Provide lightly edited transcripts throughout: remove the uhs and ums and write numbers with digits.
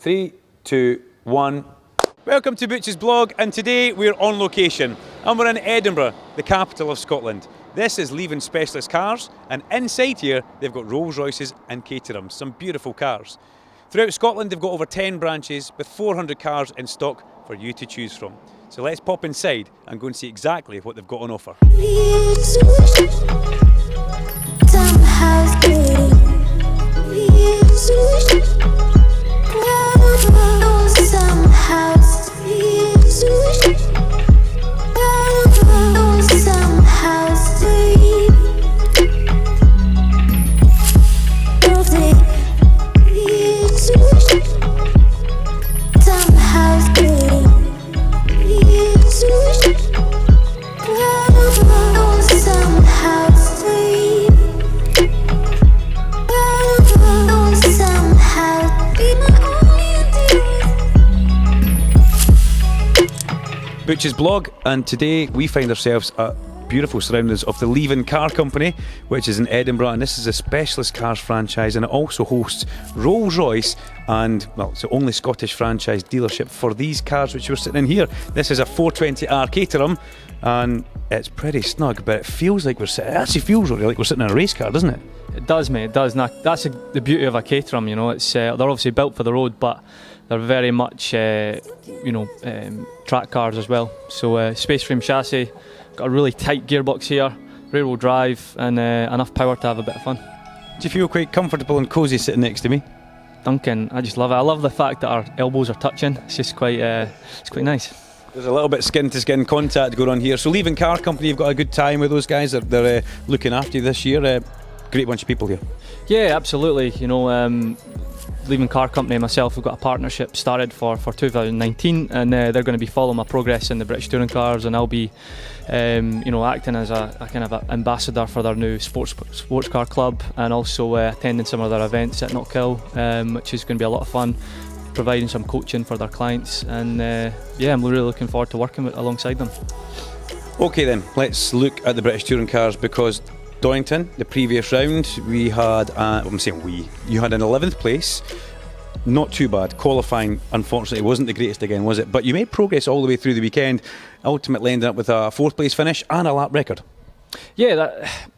3, 2, 1. Welcome to Butch's blog, and today we're on location and we're in Edinburgh, the capital of Scotland. This is Leven Specialist Cars, and inside here they've got Rolls Royces and Caterhams, some beautiful cars. Throughout Scotland they've got over 10 branches with 400 cars in stock for you to choose from. So let's pop inside and go and see exactly what they've got on offer. Butch's blog, and today we find ourselves at beautiful surroundings of the Leven Car Company, which is in Edinburgh, and this is a specialist cars franchise, and it also hosts Rolls Royce, and well, it's the only Scottish franchise dealership for these cars which we're sitting in here. This is a 420R Caterham, and it's pretty snug, but it feels like we're sitting, it actually feels really like we're sitting in a race car, doesn't it? It does, mate, it does. Now, that's the beauty of a Caterham, you know. It's they're obviously built for the road, but they're very much track cars as well. So space frame chassis, got a really tight gearbox here, rear wheel drive, and enough power to have a bit of fun. Do you feel quite comfortable and cosy sitting next to me? Duncan, I just love it. I love the fact that our elbows are touching. It's just quite nice. There's a little bit skin to skin contact going on here. So Leven Car Company, you've got a good time with those guys. They're looking after you this year. Great bunch of people here. Yeah, absolutely. You know, Leven Car Company and myself, we've got a partnership started for 2019, and they're going to be following my progress in the British touring cars, and I'll be acting as a kind of ambassador for their new sports car club, and also attending some of their events at Knockhill, which is going to be a lot of fun, providing some coaching for their clients, and I'm really looking forward to working alongside them. Okay then, let's look at the British touring cars, because Donington, the previous round, we had, you had an 11th place, not too bad. Qualifying, unfortunately, wasn't the greatest again, was it? But you made progress all the way through the weekend, ultimately ending up with a 4th place finish and a lap record. Yeah, that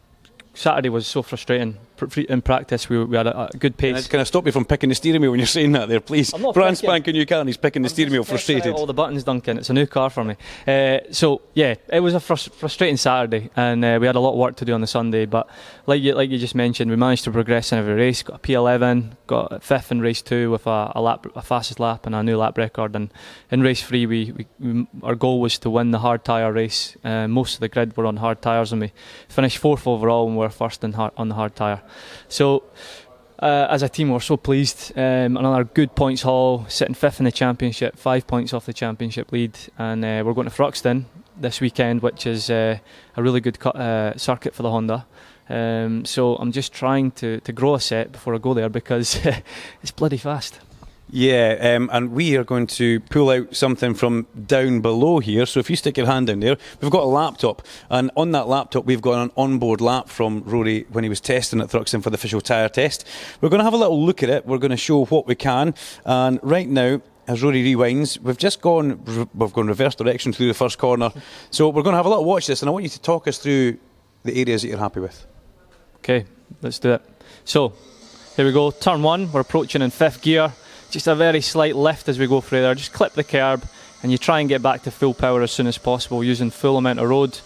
Saturday was so frustrating. In practice, we had a good pace. Can I stop you from picking the steering wheel when you're saying that there, please? Brand spanking new car and he's picking the steering wheel, frustrated. All the buttons, Duncan. It's a new car for me. It was a frustrating Saturday, and we had a lot of work to do on the Sunday. But like you just mentioned, we managed to progress in every race. Got a P11, got 5th in race 2 with a fastest lap and a new lap record. And in race 3, our goal was to win the hard tyre race. Most of the grid were on hard tyres, and we finished 4th overall, and we were 1st on the hard tyre. So as a team we're so pleased. Another good points haul, sitting 5th in the championship, 5 points off the championship lead, and we're going to Thruxton this weekend, which is a really good circuit for the Honda. So I'm just trying to grow a set before I go there, because it's bloody fast. Yeah, and we are going to pull out something from down below here. So if you stick your hand down there, we've got a laptop, and on that laptop we've got an onboard lap from Rory when he was testing at Thruxton for the official tyre test. We're going to have a little look at it. We're going to show what we can, and right now, as Rory rewinds, we've gone reverse direction through the first corner. So we're going to have a little watch this, and I want you to talk us through the areas that you're happy with. Okay, let's do it. So here we go, turn 1, we're approaching in 5th gear. Just a very slight lift as we go through there. Just clip the curb, and you try and get back to full power as soon as possible using full amount of road.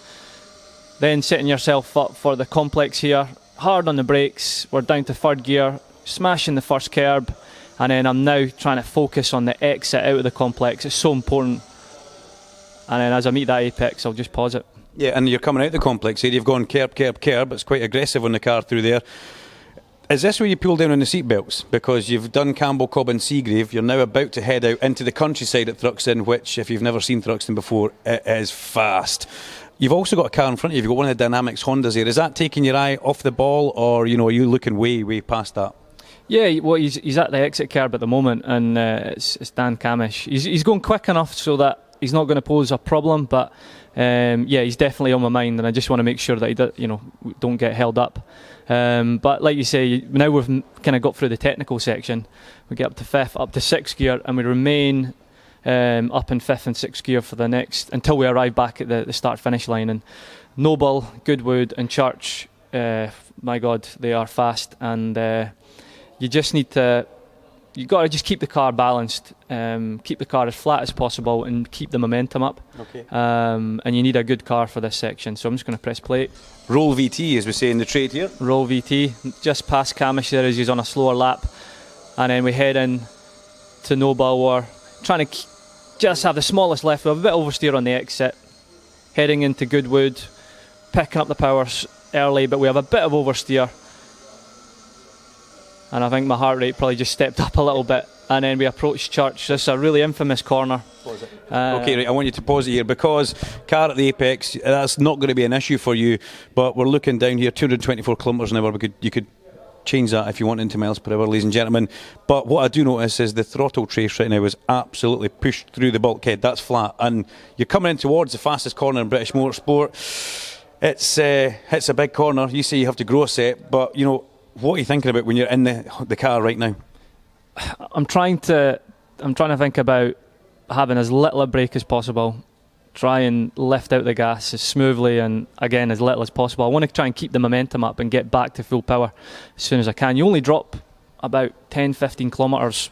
Then setting yourself up for the complex here. Hard on the brakes. We're down to 3rd gear, smashing the first curb, and then I'm now trying to focus on the exit out of the complex. It's so important. And then as I meet that apex, I'll just pause it. Yeah, and you're coming out the complex here. You've gone curb. It's quite aggressive on the car through there. Is this where you pull down on the seatbelts? Because you've done Campbell, Cobb and Seagrave. You're now about to head out into the countryside at Thruxton, which, if you've never seen Thruxton before, it is fast. You've also got a car in front of you. You've got one of the Dynamics Hondas here. Is that taking your eye off the ball, or are you looking way past that? Yeah, well, he's at the exit curb at the moment, and it's Dan Camish. He's going quick enough so that he's not going to pose a problem, but yeah, he's definitely on my mind, and I just want to make sure that he don't get held up. But like you say, now we've kind of got through the technical section. We get up to 5th, up to 6th gear, and we remain up in 5th and 6th gear for the next until we arrive back at the start-finish line. And Noble, Goodwood, and Church, my God, they are fast, and you just need to. You've got to just keep the car balanced, keep the car as flat as possible, and keep the momentum up. Okay. And you need a good car for this section. So I'm just going to press play. Roll VT, as we say in the trade here. Roll VT, just past Camish there as he's on a slower lap. And then we head in to Noble. We're trying to just have the smallest left. We have a bit oversteer on the exit. Heading into Goodwood, picking up the powers early, but we have a bit of oversteer. And I think my heart rate probably just stepped up a little bit. And then we approached Church. This is a really infamous corner. Okay, right, I want you to pause it here, because car at the apex, that's not going to be an issue for you. But we're looking down here, 224 kilometres an hour. You could change that if you want into miles per hour, ladies and gentlemen. But what I do notice is the throttle trace right now is absolutely pushed through the bulkhead. That's flat. And you're coming in towards the fastest corner in British motorsport. It's a big corner. You say you have to grow a set, but, you know, what are you thinking about when you're in the car right now? I'm trying to think about having as little a brake as possible. Try and lift out the gas as smoothly and again as little as possible. I want to try and keep the momentum up and get back to full power as soon as I can. You only drop about 10-15 kilometres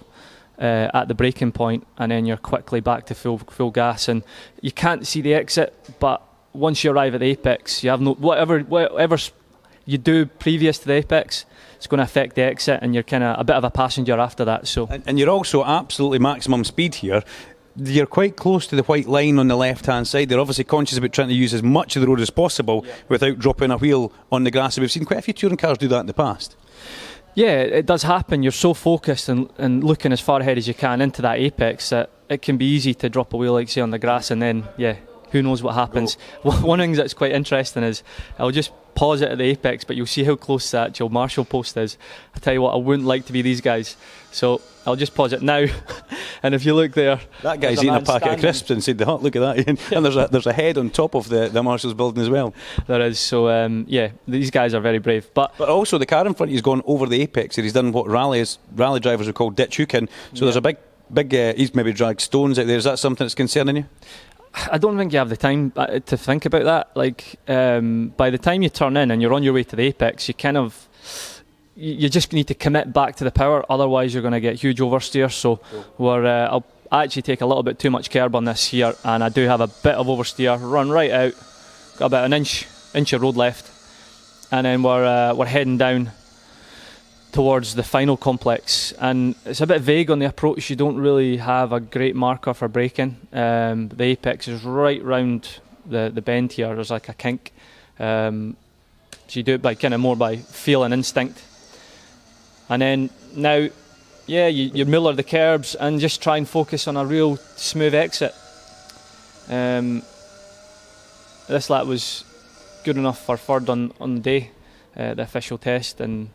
at the braking point, and then you're quickly back to full gas. And you can't see the exit, but once you arrive at the apex, you have no whatever you do previous to the apex, it's going to affect the exit, and you're kind of a bit of a passenger after that. So, and you're also absolutely maximum speed here. You're quite close to the white line on the left-hand side. They're obviously conscious about trying to use as much of the road as possible without dropping a wheel on the grass. And we've seen quite a few touring cars do that in the past. Yeah, it does happen. You're so focused and looking as far ahead as you can into that apex that it can be easy to drop a wheel, like say, on the grass, and then who knows what happens. One thing that's quite interesting is I'll just pause it at the apex, but you'll see how close the actual marshal post is. I tell you what, I wouldn't like to be these guys, so I'll just pause it now. And if you look there, that guy's eating a packet of crisps inside the hut. Look at that. And there's a head on top of the marshal's building as well. There is. So these guys are very brave. But also the car in front of you's gone over the apex, and he's done what rally drivers would call ditch hooking. So there's a big he's maybe dragged stones out there. Is that something that's concerning you? I don't think you have the time to think about that. Like, by the time you turn in and you're on your way to the apex, you just need to commit back to the power. Otherwise, you're going to get huge oversteer. So I'll actually take a little bit too much curb on this here, and I do have a bit of oversteer. Run right out, got about an inch of road left, and then we're heading down towards the final complex, and it's a bit vague on the approach. You don't really have a great marker for braking. The apex is right round the bend here. There's like a kink, so you do it by kind of more by feel and instinct. And then now, you miller the curbs and just try and focus on a real smooth exit. This lap was good enough for third on the day, the official test, and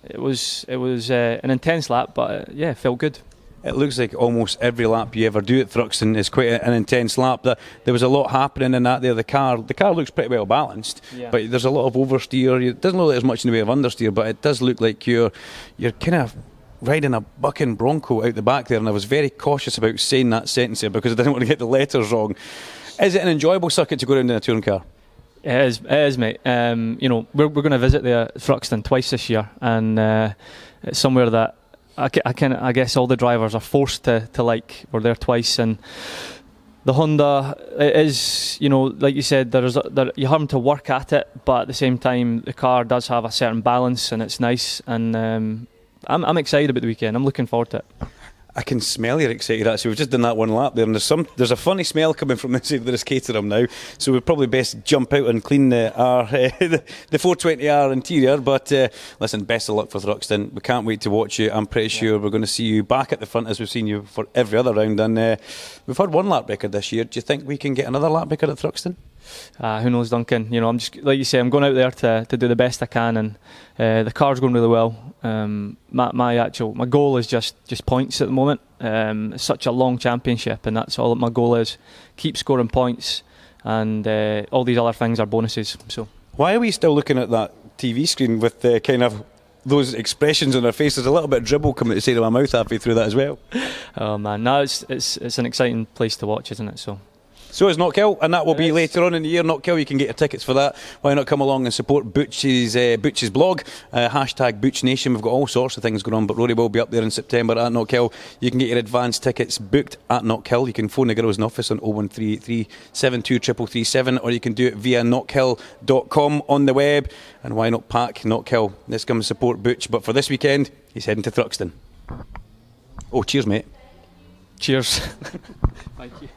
it was an intense lap, but it felt good. It looks like almost every lap you ever do at Thruxton is quite an intense lap. There was a lot happening in that there. The car looks pretty well balanced, but there's a lot of oversteer. It doesn't look like there's much in the way of understeer, but it does look like you're kind of riding a bucking Bronco out the back there. And I was very cautious about saying that sentence there because I didn't want to get the letters wrong. Is it an enjoyable circuit to go around in a touring car? It is, mate. We're going to visit the Thruxton twice this year, and it's somewhere that I guess all the drivers are forced to like. We're there twice, and the Honda is, like you said, you have to work at it, but at the same time, the car does have a certain balance, and it's nice. And I'm excited about the weekend. I'm looking forward to it. I can smell you're excited. Actually, we've just done that one lap there, and there's a funny smell coming from inside the Caterham now. So we'd probably best jump out and clean the 420R interior. But listen, best of luck for Thruxton. We can't wait to watch you. I'm pretty sure we're going to see you back at the front as we've seen you for every other round. And we've had one lap record this year. Do you think we can get another lap record at Thruxton? Who knows, Duncan? I'm just, like you say, I'm going out there to do the best I can, and the car's going really well. My goal is just points at the moment. It's such a long championship, and that's all that my goal is. Keep scoring points, and all these other things are bonuses. So why are we still looking at that TV screen with kind of those expressions on our face? There's a little bit of dribble coming to the side of my mouth halfway through that as well. Oh man, no, it's an exciting place to watch, isn't it? So is Knockhill, and that will be later on in the year. Knockhill, you can get your tickets for that. Why not come along and support Butch's blog, hashtag Butch Nation. We've got all sorts of things going on, but Rory will be up there in September at Knockhill. You can get your advance tickets booked at Knockhill. You can phone the girls in office on 01383 72 337, or you can do it via knockhill.com on the web. And why not pack Knockhill? Let's come and support Butch. But for this weekend, he's heading to Thruxton. Oh, cheers, mate. Cheers. Thank you.